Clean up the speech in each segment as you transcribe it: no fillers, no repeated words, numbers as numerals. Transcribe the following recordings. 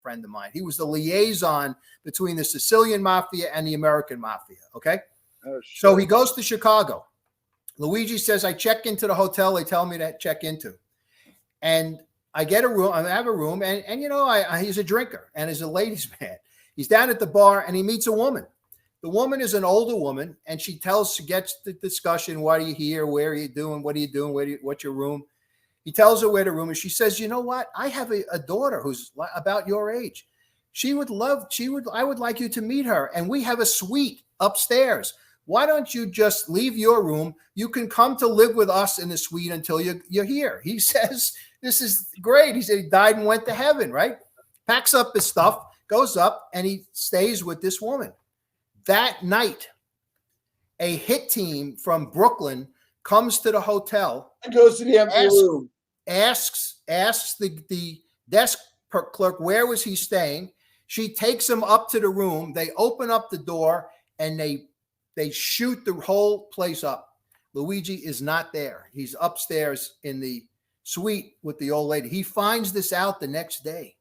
friend of mine. He was the liaison between the Sicilian Mafia and the American Mafia. Okay. Oh, so he goes to Chicago. Luigi says, I check into the hotel they tell me to check into. And I get a room. I have a room. And you know, he's a drinker and he's a ladies' man. He's down at the bar and he meets a woman. The woman is an older woman, and she gets the discussion. What are you here? Where are you doing? What are you doing? What's your room? He tells her where the room is. She says, you know what? I have a daughter who's about your age. I would like you to meet her. And we have a suite upstairs. Why don't you just leave your room? You can come to live with us in the suite until you're here. He says, this is great. He said he died and went to heaven, right? Packs up his stuff, goes up, and he stays with this woman. That night, a hit team from Brooklyn comes to the hotel and goes to the empty room. Asks the desk clerk where was he staying. She takes him up to the room. They open up the door and they shoot the whole place up. Luigi is not there. He's upstairs in the suite with the old lady. He finds this out the next day.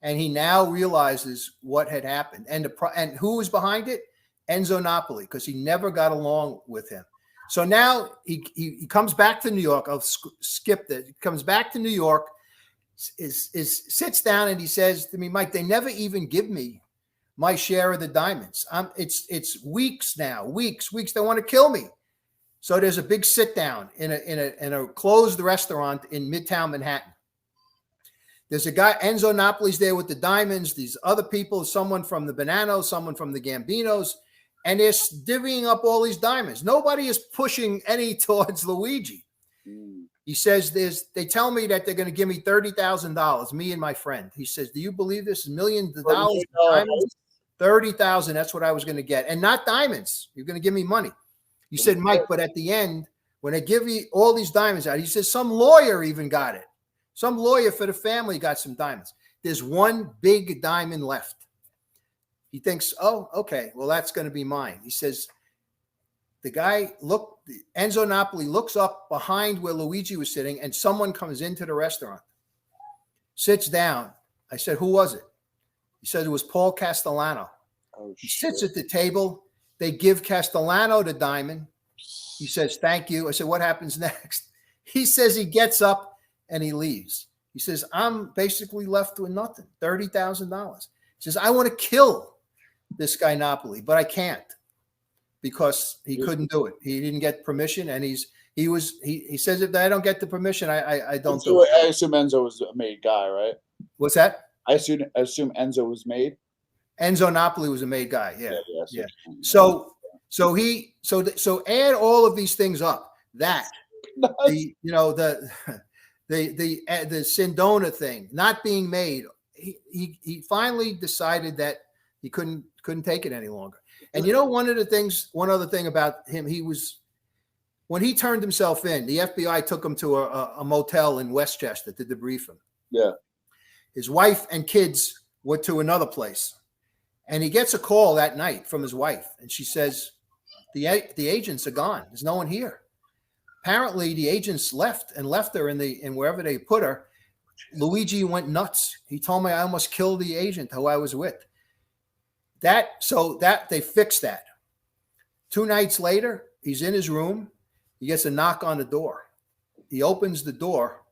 And he now realizes what had happened. And who was behind it? Enzo Napoli, because he never got along with him. So now he comes back to New York. I'll skip that. He comes back to New York, sits down, and he says to me, Mike, they never even give me my share of the diamonds. It's weeks now, weeks. They want to kill me. So there's a big sit down in a closed restaurant in Midtown Manhattan. There's a guy, Enzo Napoli's there with the diamonds. These other people, someone from the Bananos, someone from the Gambinos, and they're divvying up all these diamonds. Nobody is pushing any towards Luigi. He says, they tell me that they're going to give me $30,000, me and my friend. He says, do you believe this? Millions of dollars in diamonds? 30,000, that's what I was going to get. And not diamonds. You're going to give me money. He said, Mike, but at the end, when they give you all these diamonds out, he says, some lawyer even got it. Some lawyer for the family got some diamonds. There's one big diamond left. He thinks, oh, okay, well, that's going to be mine. He says, Enzo Napoli looks up behind where Luigi was sitting, and someone comes into the restaurant, sits down. I said, who was it? He said it was Paul Castellano. Oh, he sits at the table. They give Castellano the diamond. He says, thank you. I said, what happens next? He says he gets up and he leaves. He says, I'm basically left with nothing, $30,000. He says, I want to kill this guy Napoli, but I can't because he couldn't do it. He didn't get permission, and he says, if I don't get the permission, I don't do it. I assume Enzo was a made guy, right? What's that? I assume Enzo was made. Enzo Napoli was a made guy. Yeah. So add all of these things up. That the Sindona thing not being made. He finally decided that he couldn't take it any longer. And you know, one other thing about him, when he turned himself in, the FBI took him to a motel in Westchester to debrief him. Yeah. His wife and kids went to another place. And he gets a call that night from his wife. And she says, the agents are gone. There's no one here. Apparently, the agents left her in wherever they put her. Luigi went nuts. He told me I almost killed the agent who I was with. So they fixed that. 2 nights later, he's in his room. He gets a knock on the door. He opens the door,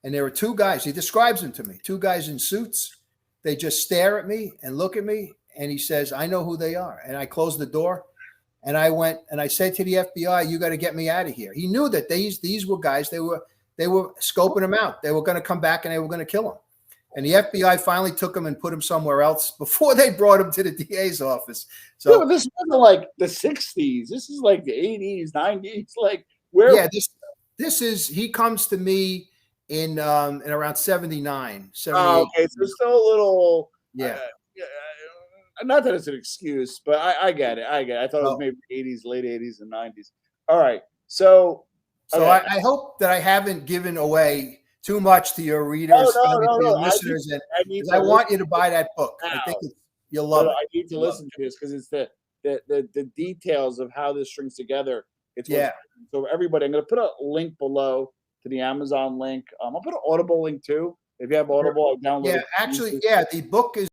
and there are 2 guys. He describes them to me. 2 guys in suits. They just stare at me and look at me, and he says, I know who they are. And I closed the door, and I went and I said to the FBI, you got to get me out of here. He knew that these were guys. They were scoping him out. They were going to come back and they were going to kill him. And the FBI finally took him and put him somewhere else before they brought him to the DA's office. So yeah, this wasn't like the 60s. This is like the 80s, 90s. Like where? Yeah, this is. He comes to me in around 79. 78. Oh, okay, so it's still a little. Yeah. Not that it's an excuse, but I get it. I thought it was maybe 80s, late 80s, and 90s. All right, so. So okay. I hope that I haven't given away too much to your readers, to your listeners, I want you to buy that book. Now. I think you'll love it. I need to listen to this because it's the details of how this strings together. So everybody, I'm going to put a link below to the Amazon link. I'll put an Audible link too. If you have Audible, I downloaded. Yeah, actually, yeah, the book is